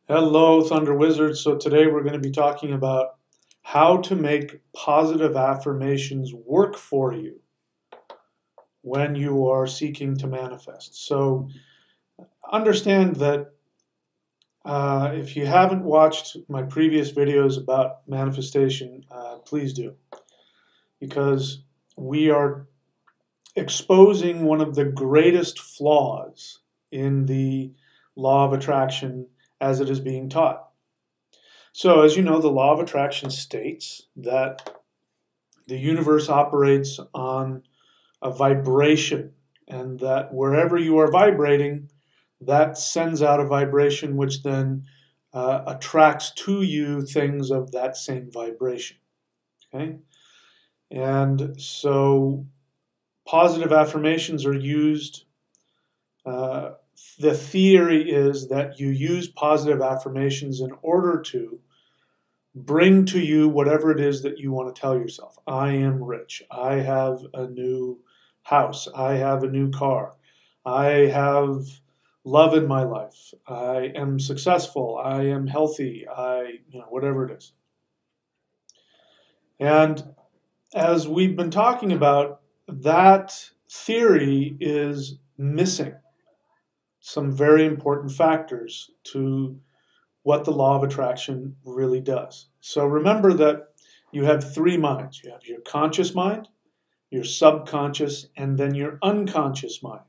Hello, Thunder Wizards. So today we're going to be talking about how to make positive affirmations work for you when you are seeking to manifest. So understand that if you haven't watched my previous videos about manifestation, please do, because we are exposing one of the greatest flaws in the law of attraction as it is being taught. So, as you know, the law of attraction states that the universe operates on a vibration, and that wherever you are vibrating, that sends out a vibration which then attracts to you things of that same vibration. Okay? And so, positive affirmations are used. The theory is that you use positive affirmations in order to bring to you whatever it is that you want to tell yourself. I am rich. I have a new house. I have a new car. I have love in my life. I am successful. I am healthy. Whatever it is. And as we've been talking about, that theory is missing some very important factors to what the law of attraction really does. So remember that you have three minds. You have your conscious mind, your subconscious, and then your unconscious mind.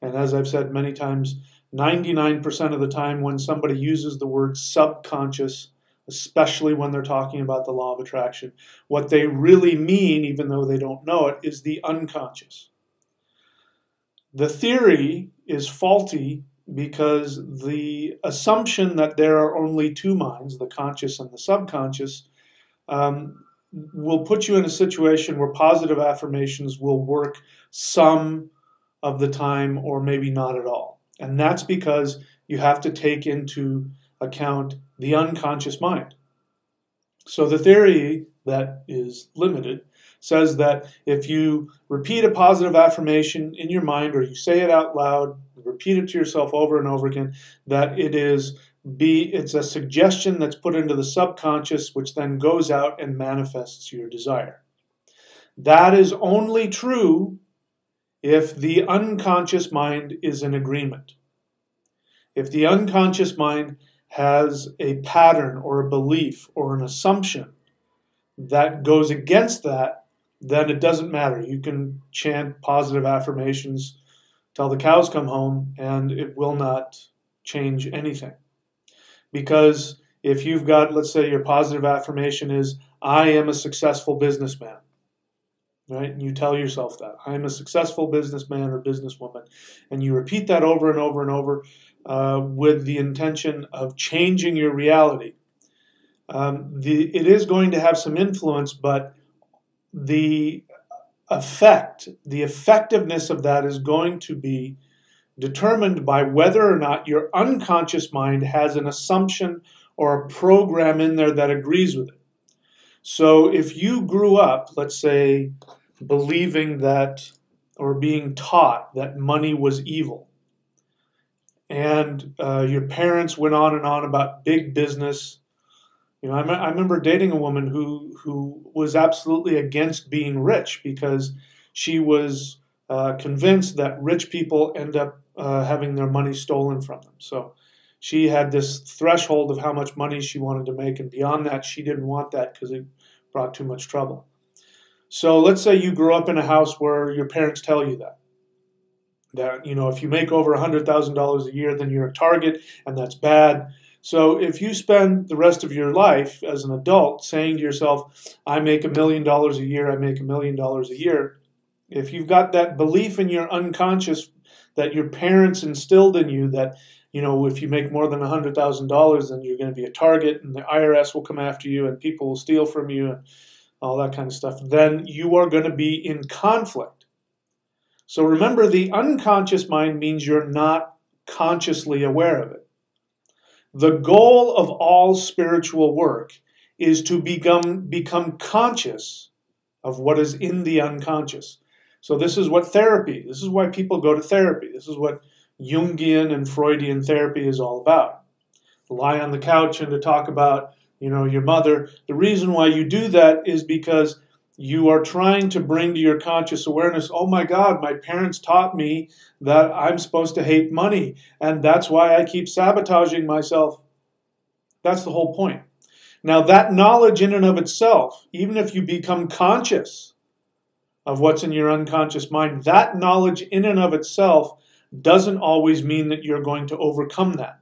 And as I've said many times, 99% of the time when somebody uses the word subconscious, especially when they're talking about the law of attraction, what they really mean, even though they don't know it, is the unconscious. The theory is faulty because the assumption that there are only two minds, the conscious and the subconscious, will put you in a situation where positive affirmations will work some of the time or maybe not at all. And that's because you have to take into account the unconscious mind. So the theory that is limited says that if you repeat a positive affirmation in your mind, or you say it out loud, repeat it to yourself over and over again, that it's a suggestion that's put into the subconscious, which then goes out and manifests your desire. That is only true if the unconscious mind is in agreement. If the unconscious mind has a pattern or a belief or an assumption that goes against that, then it doesn't matter. You can chant positive affirmations till the cows come home, and it will not change anything. Because if you've got, let's say your positive affirmation is, I am a successful businessman, right? And you tell yourself that, I am a successful businessman or businesswoman, and you repeat that over and over and over with the intention of changing your reality. It is going to have some influence, but the effectiveness of that is going to be determined by whether or not your unconscious mind has an assumption or a program in there that agrees with it. So if you grew up, let's say, believing that, or being taught that money was evil, and your parents went on and on about big business. I remember dating a woman who was absolutely against being rich because she was convinced that rich people end up having their money stolen from them. So she had this threshold of how much money she wanted to make, and beyond that, she didn't want that because it brought too much trouble. So let's say you grew up in a house where your parents tell you that if you make over $100,000 a year, then you're a target, and that's bad. So if you spend the rest of your life as an adult saying to yourself, I make $1 million a year, I make $1 million a year, if you've got that belief in your unconscious that your parents instilled in you that, if you make more than $100,000, then you're going to be a target, and the IRS will come after you, and people will steal from you, and all that kind of stuff, then you are going to be in conflict. So remember, the unconscious mind means you're not consciously aware of it. The goal of all spiritual work is to become conscious of what is in the unconscious. So this is why people go to therapy. This is what Jungian and Freudian therapy is all about. lie on the couch and to talk about, your mother. The reason why you do that is because you are trying to bring to your conscious awareness, oh my God, my parents taught me that I'm supposed to hate money, and that's why I keep sabotaging myself. That's the whole point. Now, that knowledge in and of itself, even if you become conscious of what's in your unconscious mind, that knowledge in and of itself doesn't always mean that you're going to overcome that.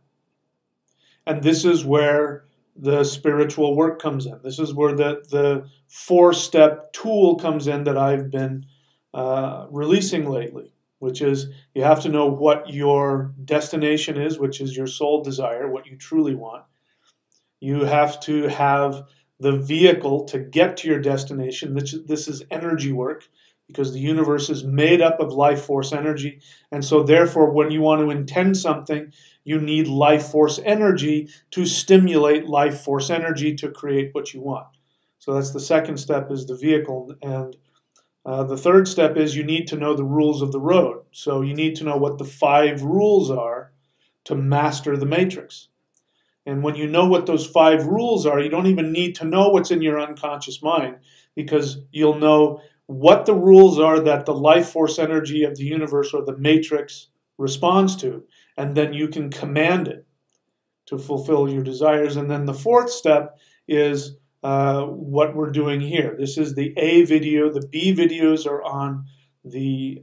And this is where the spiritual work comes in. This is where the 4-step tool comes in that I've been releasing lately, which is you have to know what your destination is, which is your soul desire, what you truly want. You have to have the vehicle to get to your destination. This is energy work, because the universe is made up of life force energy. And so therefore, when you want to intend something, you need life force energy to stimulate life force energy to create what you want. So that's the second step, is the vehicle. And the third step is you need to know the rules of the road. So you need to know what the 5 rules are to master the matrix. And when you know what those 5 rules are, you don't even need to know what's in your unconscious mind, because you'll know what the rules are that the life force energy of the universe or the matrix responds to, and then you can command it to fulfill your desires. And then the 4th step is what we're doing here. This is the A video. The B videos are on the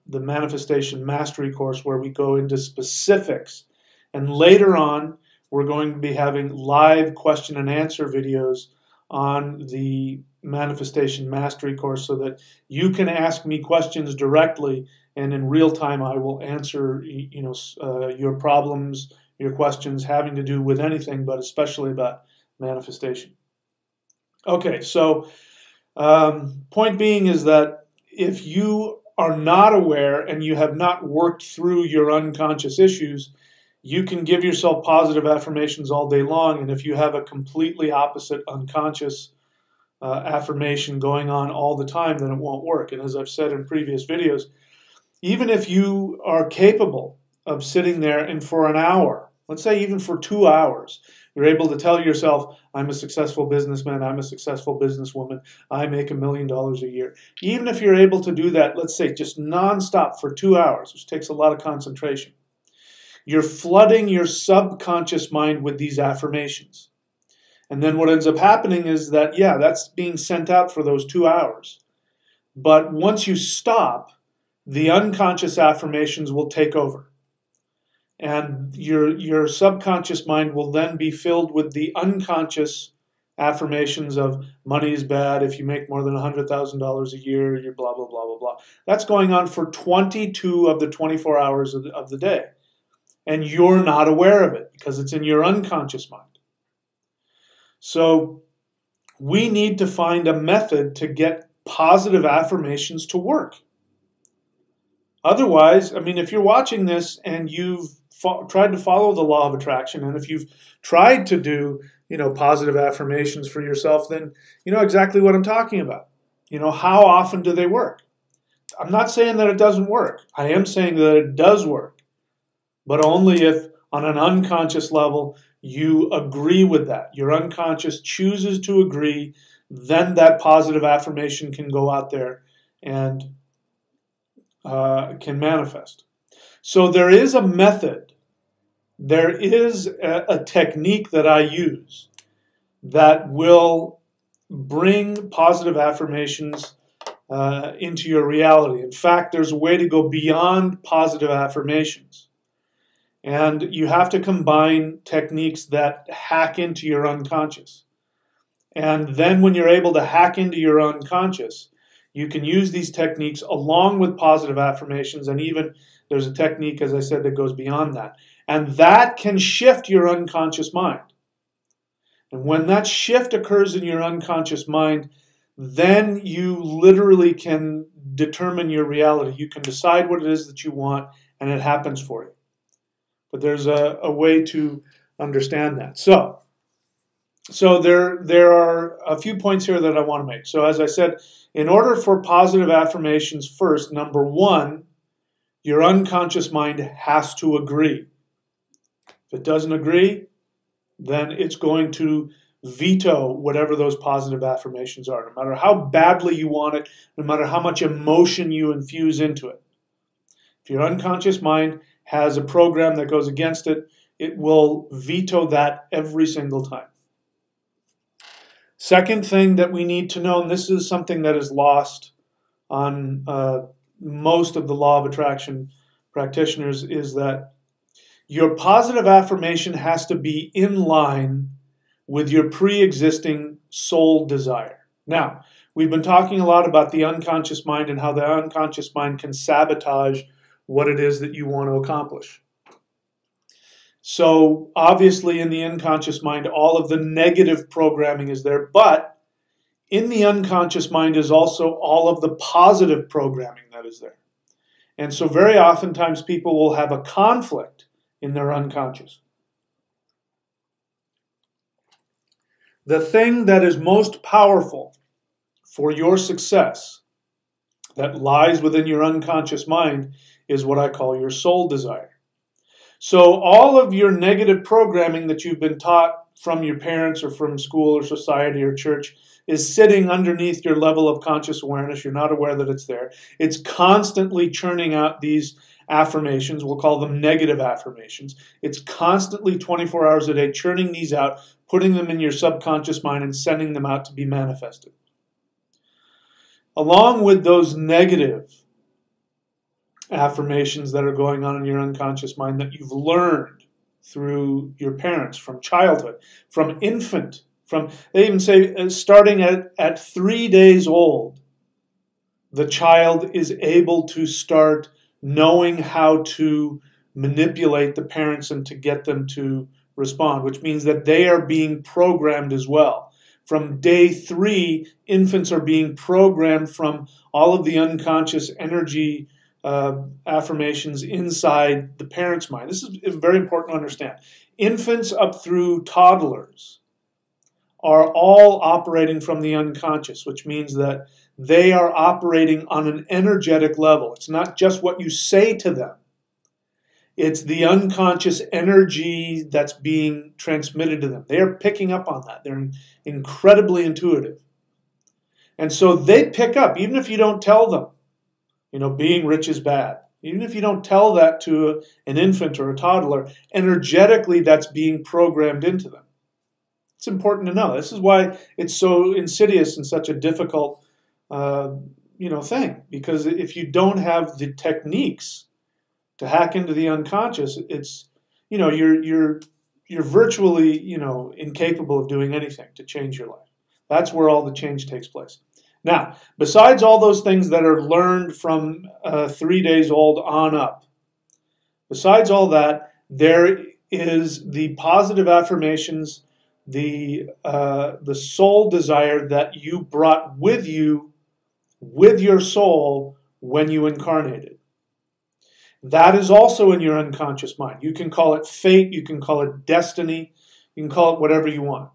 Manifestation Mastery course, where we go into specifics. And later on, we're going to be having live question and answer videos on the Manifestation Mastery course, so that you can ask me questions directly, and in real time I will answer your problems, your questions having to do with anything, but especially about manifestation. Okay, so point being is that if you are not aware and you have not worked through your unconscious issues, you can give yourself positive affirmations all day long, and if you have a completely opposite unconscious affirmation going on all the time, then it won't work. And as I've said in previous videos, even if you are capable of sitting there and for an hour, let's say even for 2 hours, you're able to tell yourself, I'm a successful businessman, I'm a successful businesswoman, I make $1 million a year. Even if you're able to do that, let's say just nonstop for 2 hours, which takes a lot of concentration, you're flooding your subconscious mind with these affirmations. And then what ends up happening is that, yeah, that's being sent out for those 2 hours. But once you stop, the unconscious affirmations will take over. And your subconscious mind will then be filled with the unconscious affirmations of money is bad, if you make more than $100,000 a year, you're blah, blah, blah, blah, blah. That's going on for 22 of the 24 hours of the day. And you're not aware of it because it's in your unconscious mind. So we need to find a method to get positive affirmations to work. Otherwise, I mean, if you're watching this and you've tried to follow the law of attraction, and if you've tried to do, positive affirmations for yourself, then you know exactly what I'm talking about. How often do they work? I'm not saying that it doesn't work. I am saying that it does work, but only if on an unconscious level you agree with that. Your unconscious chooses to agree, then that positive affirmation can go out there and can manifest. So there is a method, there is a technique that I use that will bring positive affirmations into your reality. In fact, there's a way to go beyond positive affirmations. And you have to combine techniques that hack into your unconscious. And then when you're able to hack into your unconscious, you can use these techniques along with positive affirmations, and even there's a technique, as I said, that goes beyond that. And that can shift your unconscious mind. And when that shift occurs in your unconscious mind, then you literally can determine your reality. You can decide what it is that you want, and it happens for you. But there's a way to understand that. So there are a few points here that I want to make. So as I said, in order for positive affirmations, first, number one, your unconscious mind has to agree. If it doesn't agree, then it's going to veto whatever those positive affirmations are, no matter how badly you want it, no matter how much emotion you infuse into it. If your unconscious mind has a program that goes against it, it will veto that every single time. Second thing that we need to know, and this is something that is lost on most of the law of attraction practitioners, is that your positive affirmation has to be in line with your pre-existing soul desire. Now, we've been talking a lot about the unconscious mind and how the unconscious mind can sabotage what it is that you want to accomplish. So obviously in the unconscious mind, all of the negative programming is there, but in the unconscious mind is also all of the positive programming that is there. And so very oftentimes people will have a conflict in their unconscious. The thing that is most powerful for your success that lies within your unconscious mind is what I call your soul desire. So all of your negative programming that you've been taught from your parents or from school or society or church is sitting underneath your level of conscious awareness. You're not aware that it's there. It's constantly churning out these affirmations. We'll call them negative affirmations. It's constantly 24 hours a day churning these out, putting them in your subconscious mind and sending them out to be manifested. Along with those negative affirmations that are going on in your unconscious mind that you've learned through your parents, from childhood, from infant, they even say starting at 3 days old, the child is able to start knowing how to manipulate the parents and to get them to respond, which means that they are being programmed as well. From day 3, infants are being programmed from all of the unconscious energy affirmations inside the parent's mind. This is very important to understand. Infants up through toddlers are all operating from the unconscious, which means that they are operating on an energetic level. It's not just what you say to them. It's the unconscious energy that's being transmitted to them. They are picking up on that. They're incredibly intuitive. And so they pick up, even if you don't tell them, being rich is bad. Even if you don't tell that to an infant or a toddler, energetically that's being programmed into them. It's important to know. This is why it's so insidious and such a difficult, thing. Because if you don't have the techniques to hack into the unconscious, it's, you're virtually, incapable of doing anything to change your life. That's where all the change takes place. Now, besides all those things that are learned from 3 days old on up, besides all that, there is the positive affirmations, the soul desire that you brought with you, with your soul, when you incarnated. That is also in your unconscious mind. You can call it fate, you can call it destiny, you can call it whatever you want.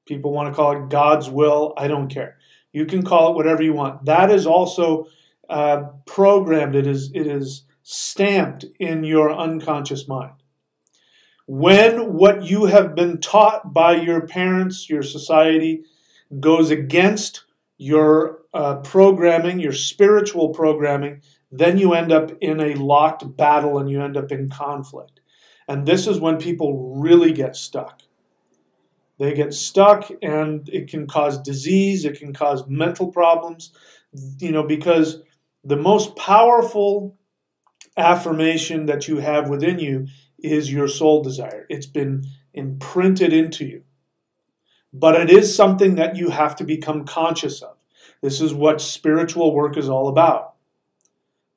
People want to call it God's will, I don't care. You can call it whatever you want. That is also programmed. It is stamped in your unconscious mind. When what you have been taught by your parents, your society, goes against your programming, your spiritual programming, then you end up in a locked battle and you end up in conflict. And this is when people really get stuck. They get stuck and it can cause disease, it can cause mental problems, because the most powerful affirmation that you have within you is your soul desire. It's been imprinted into you. But it is something that you have to become conscious of. This is what spiritual work is all about.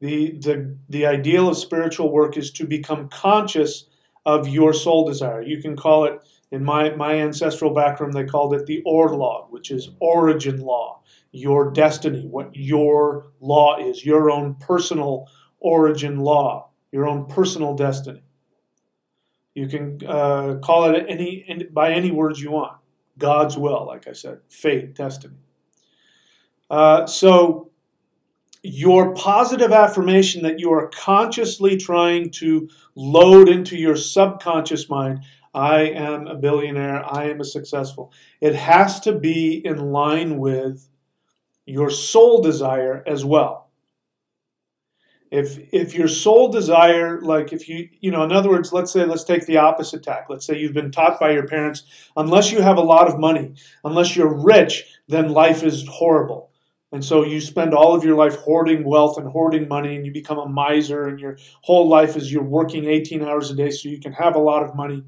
The ideal of spiritual work is to become conscious of your soul desire. You can call it, in my ancestral background, they called it the Orlog, which is origin law, your destiny, what your law is, your own personal origin law, your own personal destiny. You can call it by any words you want. God's will, like I said, fate, destiny. So your positive affirmation that you are consciously trying to load into your subconscious mind I am a billionaire, I am a successful. It has to be in line with your soul desire as well. If your soul desire, like if in other words, let's take the opposite tack. Let's say you've been taught by your parents, unless you have a lot of money, unless you're rich, then life is horrible. And so you spend all of your life hoarding wealth and hoarding money, and you become a miser, and your whole life is you're working 18 hours a day so you can have a lot of money.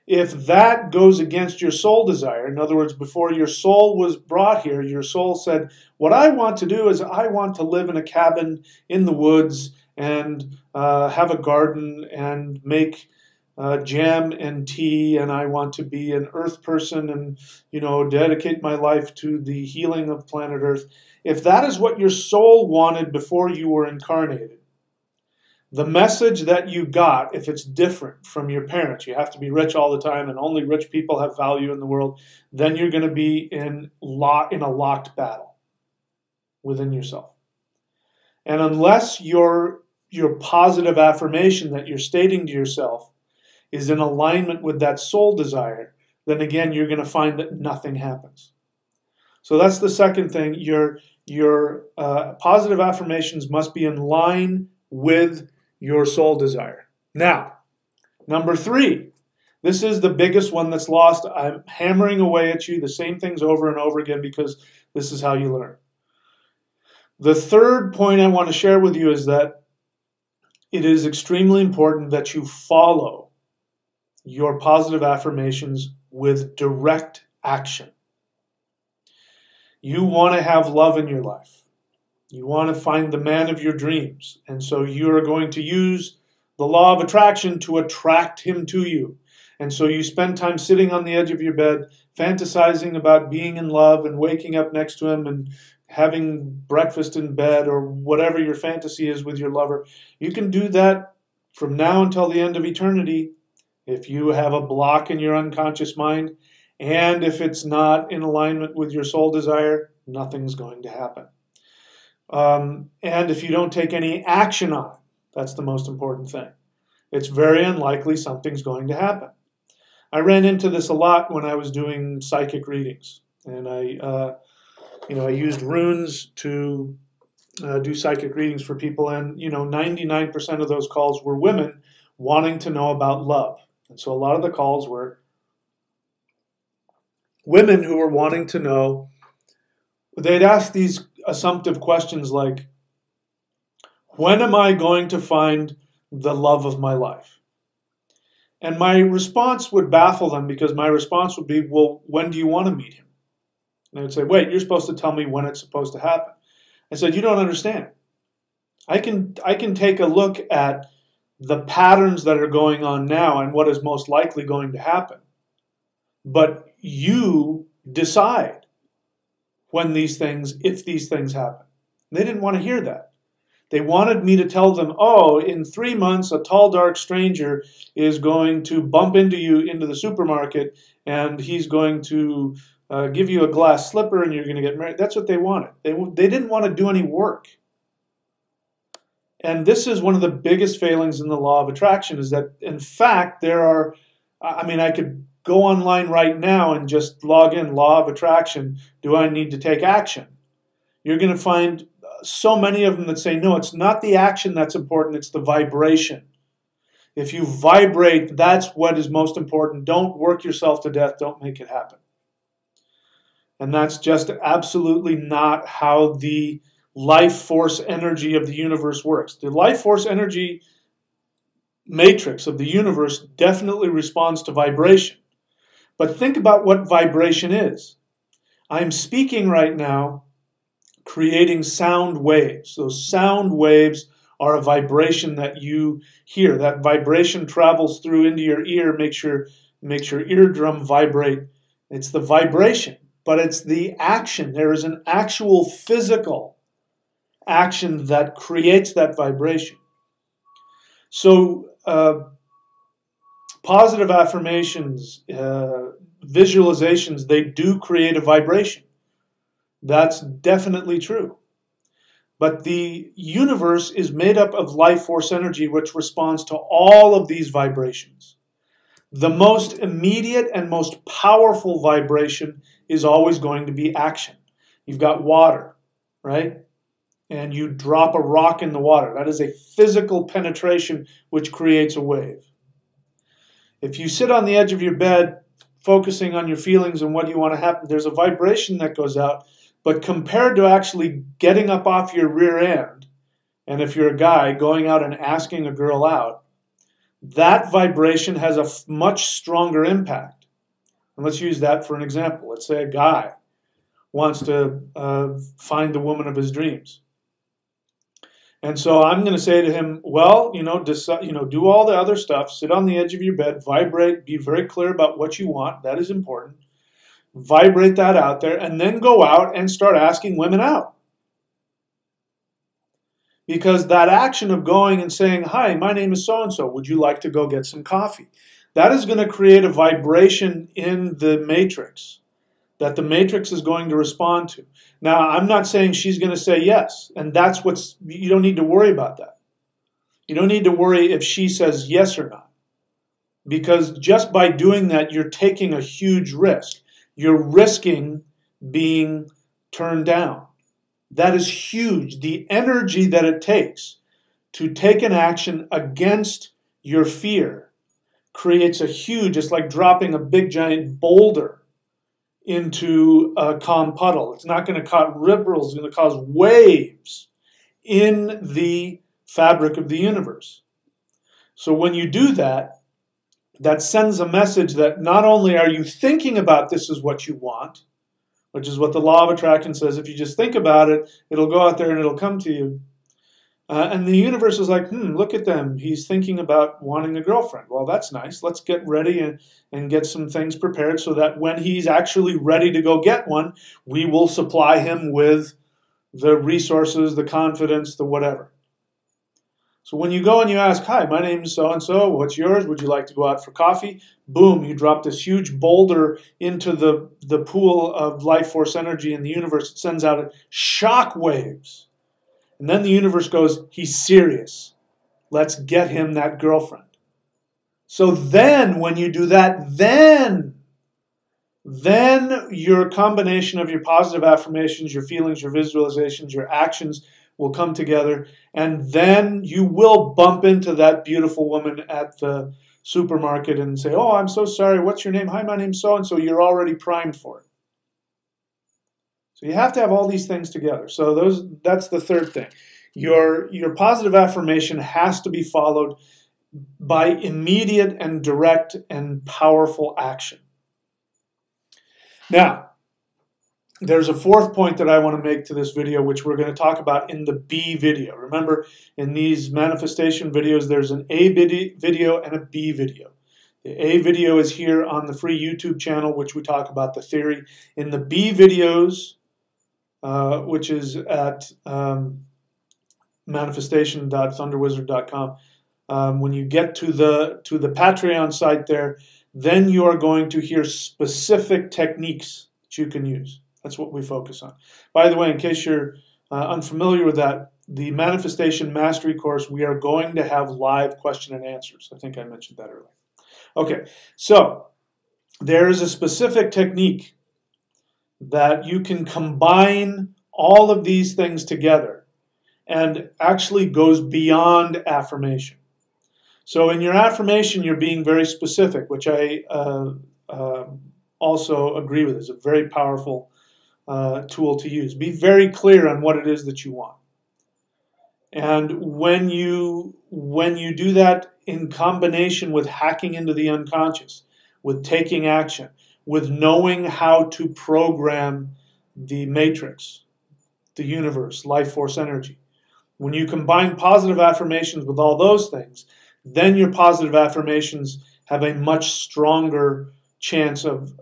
If that goes against your soul desire, in other words, before your soul was brought here, your soul said, what I want to do is I want to live in a cabin in the woods and have a garden and make jam and tea, and I want to be an earth person and, dedicate my life to the healing of planet Earth. If that is what your soul wanted before you were incarnated, the message that you got, if it's different from your parents, you have to be rich all the time and only rich people have value in the world, then you're going to be in a locked battle within yourself. And unless your positive affirmation that you're stating to yourself is in alignment with that soul desire, then again, you're going to find that nothing happens. So that's the second thing. Your positive affirmations must be in line with your soul desire. Now, number 3, this is the biggest one that's lost. I'm hammering away at you the same things over and over again because this is how you learn. The third point I want to share with you is that it is extremely important that you follow your positive affirmations with direct action. You want to have love in your life. You want to find the man of your dreams. And so you are going to use the law of attraction to attract him to you. And so you spend time sitting on the edge of your bed, fantasizing about being in love and waking up next to him and having breakfast in bed or whatever your fantasy is with your lover. You can do that from now until the end of eternity if you have a block in your unconscious mind. And if it's not in alignment with your soul desire, nothing's going to happen. And if you don't take any action on it, that's the most important thing. It's very unlikely something's going to happen. I ran into this a lot when I was doing psychic readings, and I used runes to do psychic readings for people, and 99% of those calls were women wanting to know about love, and so a lot of the calls were women who were wanting to know. They'd ask these assumptive questions like, when am I going to find the love of my life? And my response would baffle them because my response would be, well, when do you want to meet him? And they would say, wait, you're supposed to tell me when it's supposed to happen. I said, you don't understand. I can take a look at the patterns that are going on now and what is most likely going to happen. But you decide when if these things happen. They didn't want to hear that. They wanted me to tell them, oh, in 3 months, a tall, dark stranger is going to bump into you into the supermarket, and he's going to give you a glass slipper, and you're going to get married. That's what they wanted. They didn't want to do any work. And this is one of the biggest failings in the law of attraction, is that, in fact, I could go online right now and just log in law of attraction. Do I need to take action? You're going to find so many of them that say, no, it's not the action that's important, it's the vibration. If you vibrate, that's what is most important. Don't work yourself to death. Don't make it happen. And that's just absolutely not how the life force energy of the universe works. The life force energy matrix of the universe definitely responds to vibration. But think about what vibration is. I'm speaking right now, creating sound waves. Those sound waves are a vibration that you hear. That vibration travels through into your ear, makes your eardrum vibrate. It's the vibration, but it's the action. There is an actual physical action that creates that vibration. So positive affirmations, visualizations, they do create a vibration. That's definitely true. But the universe is made up of life force energy, which responds to all of these vibrations. The most immediate and most powerful vibration is always going to be action. You've got water, right? And you drop a rock in the water. That is a physical penetration which creates a wave. If you sit on the edge of your bed focusing on your feelings and what you want to happen, there's a vibration that goes out. But compared to actually getting up off your rear end, and if you're a guy, going out and asking a girl out, that vibration has a much stronger impact. And let's use that for an example. Let's say a guy wants to find the woman of his dreams. And so I'm going to say to him, well, do all the other stuff, sit on the edge of your bed, vibrate, be very clear about what you want. That is important. Vibrate that out there, and then go out and start asking women out. Because that action of going and saying, hi, my name is so-and-so, would you like to go get some coffee? That is going to create a vibration in the matrix that the matrix is going to respond to. Now, I'm not saying she's going to say yes, and you don't need to worry about that. You don't need to worry if she says yes or not, because just by doing that, you're taking a huge risk. You're risking being turned down. That is huge. The energy that it takes to take an action against your fear creates a huge, it's like dropping a big giant boulder into a calm puddle. It's not going to cause ripples, it's going to cause waves in the fabric of the universe. So when you do that, that sends a message that not only are you thinking about this is what you want, which is what the law of attraction says, if you just think about it, it'll go out there and it'll come to you. And the universe is like, look at them. He's thinking about wanting a girlfriend. Well, that's nice. Let's get ready and get some things prepared so that when he's actually ready to go get one, we will supply him with the resources, the confidence, the whatever. So when you go and you ask, hi, my name is so-and-so, what's yours? Would you like to go out for coffee? Boom, you drop this huge boulder into the pool of life force energy in the universe. It sends out shock waves. And then the universe goes, he's serious. Let's get him that girlfriend. So then when you do that, then your combination of your positive affirmations, your feelings, your visualizations, your actions will come together. And then you will bump into that beautiful woman at the supermarket and say, oh, I'm so sorry. What's your name? Hi, my name's so-and-so. You're already primed for it. So you have to have all these things together. So that's the third thing. Your positive affirmation has to be followed by immediate and direct and powerful action. Now, there's a fourth point that I want to make to this video, which we're going to talk about in the B video. Remember, in these manifestation videos, there's an A video and a B video. The A video is here on the free YouTube channel, which we talk about the theory. In the B videos, which is at manifestation.thunderwizard.com. When you get to the Patreon site there, then you are going to hear specific techniques that you can use. That's what we focus on. By the way, in case you're unfamiliar with that, the Manifestation Mastery course, we are going to have live question and answers. I think I mentioned that earlier. Okay, so there is a specific technique that you can combine all of these things together and actually goes beyond affirmation. So in your affirmation, you're being very specific, which I also agree with. It's a very powerful tool to use. Be very clear on what it is that you want. And when you do that in combination with hacking into the unconscious, with taking action, with knowing how to program the matrix, the universe, life force energy. When you combine positive affirmations with all those things, then your positive affirmations have a much stronger chance of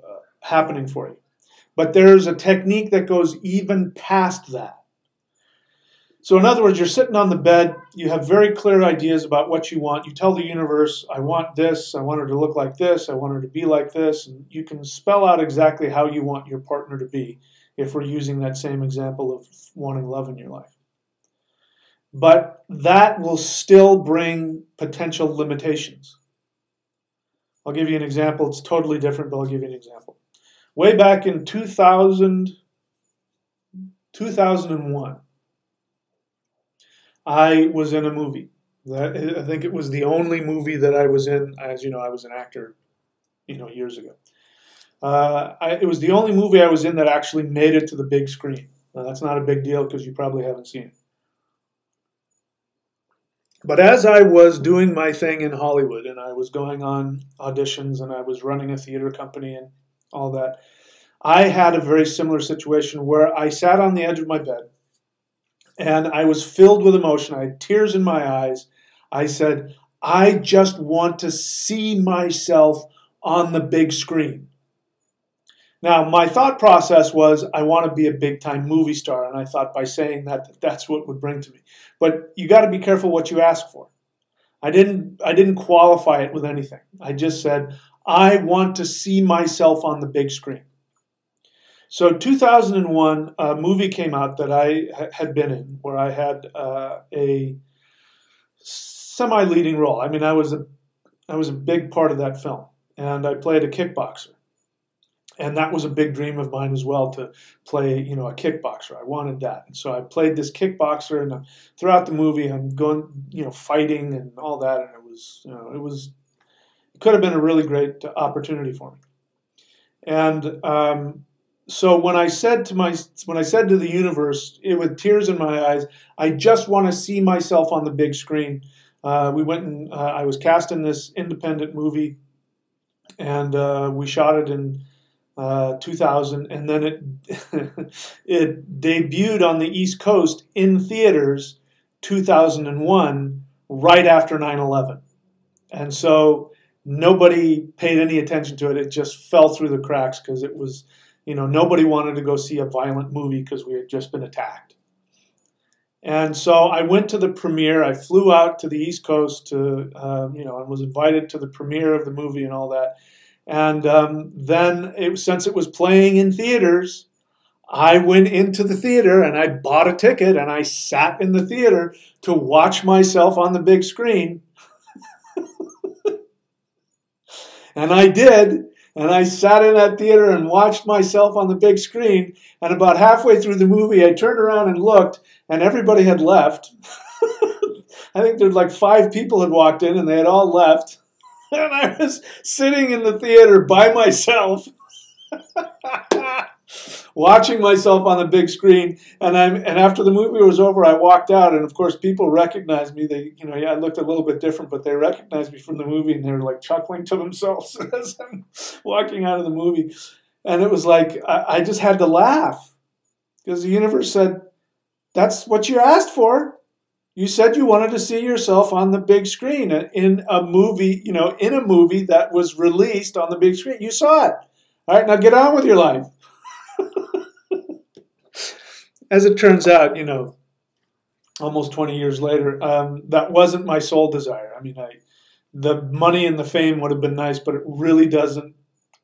happening for you. But there's a technique that goes even past that. So in other words, you're sitting on the bed, you have very clear ideas about what you want. You tell the universe, I want this, I want her to look like this, I want her to be like this. And you can spell out exactly how you want your partner to be if we're using that same example of wanting love in your life. But that will still bring potential limitations. I'll give you an example. It's totally different, but I'll give you an example. Way back in 2001, I was in a movie. I think it was the only movie that I was in. As you know, I was an actor, years ago. It was the only movie I was in that actually made it to the big screen. Now, that's not a big deal because you probably haven't seen it. But as I was doing my thing in Hollywood and I was going on auditions and I was running a theater company and all that, I had a very similar situation where I sat on the edge of my bed and I was filled with emotion. I had tears in my eyes. I said, I just want to see myself on the big screen. Now, my thought process was, I want to be a big-time movie star, and I thought by saying that, that's what would bring to me. But you got to be careful what you ask for. I didn't qualify it with anything. I just said, I want to see myself on the big screen. So 2001, a movie came out that I had been in, where I had a semi-leading role. I mean, I was a big part of that film, and I played a kickboxer. And that was a big dream of mine as well, to play, a kickboxer. I wanted that. And so I played this kickboxer, and throughout the movie, I'm going, fighting and all that. And it could have been a really great opportunity for me. And so when I said to the universe, with tears in my eyes, I just want to see myself on the big screen. We went and I was cast in this independent movie, and we shot it in 2000, and then it debuted on the East Coast in theaters 2001, right after 9/11. And so nobody paid any attention to it. It just fell through the cracks because it was, nobody wanted to go see a violent movie because we had just been attacked. And so I went to the premiere. I flew out to the East Coast to, and was invited to the premiere of the movie and all that. And then, since it was playing in theaters, I went into the theater and I bought a ticket and I sat in the theater to watch myself on the big screen. And I did. And I sat in that theater and watched myself on the big screen. And about halfway through the movie, I turned around and looked, and everybody had left. I think there'd like 5 people had walked in, and they had all left. And I was sitting in the theater by myself, watching myself on the big screen. And after the movie was over, I walked out, and of course, people recognized me. I looked a little bit different, but they recognized me from the movie, and they were like chuckling to themselves as I'm walking out of the movie. And it was like I just had to laugh because the universe said, "That's what you asked for. You said you wanted to see yourself on the big screen in a movie, that was released on the big screen. You saw it. All right, now get on with your life." As it turns out, almost 20 years later, that wasn't my sole desire. I mean, the money and the fame would have been nice, but it really doesn't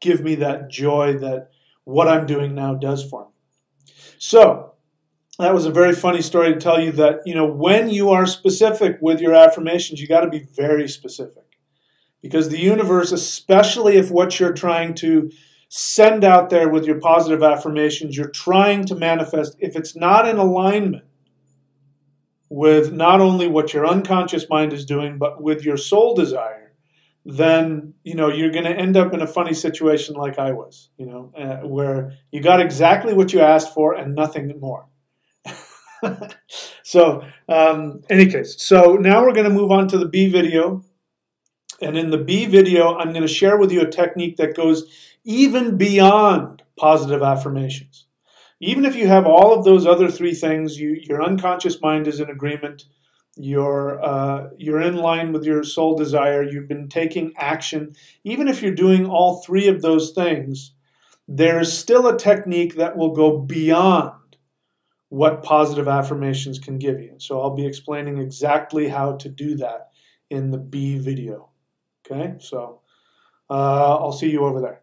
give me that joy that what I'm doing now does for me. So, that was a very funny story to tell you that, when you are specific with your affirmations, you got to be very specific. Because the universe, especially if what you're trying to send out there with your positive affirmations, you're trying to manifest, if it's not in alignment with not only what your unconscious mind is doing, but with your soul desire, then, you're going to end up in a funny situation like I was, where you got exactly what you asked for and nothing more. So, any case, so now we're going to move on to the B video. And in the B video, I'm going to share with you a technique that goes even beyond positive affirmations. Even if you have all of those other 3 things, your unconscious mind is in agreement, you're in line with your soul desire, you've been taking action. Even if you're doing all 3 of those things, there's still a technique that will go beyond what positive affirmations can give you. So I'll be explaining exactly how to do that in the B video. Okay, so I'll see you over there.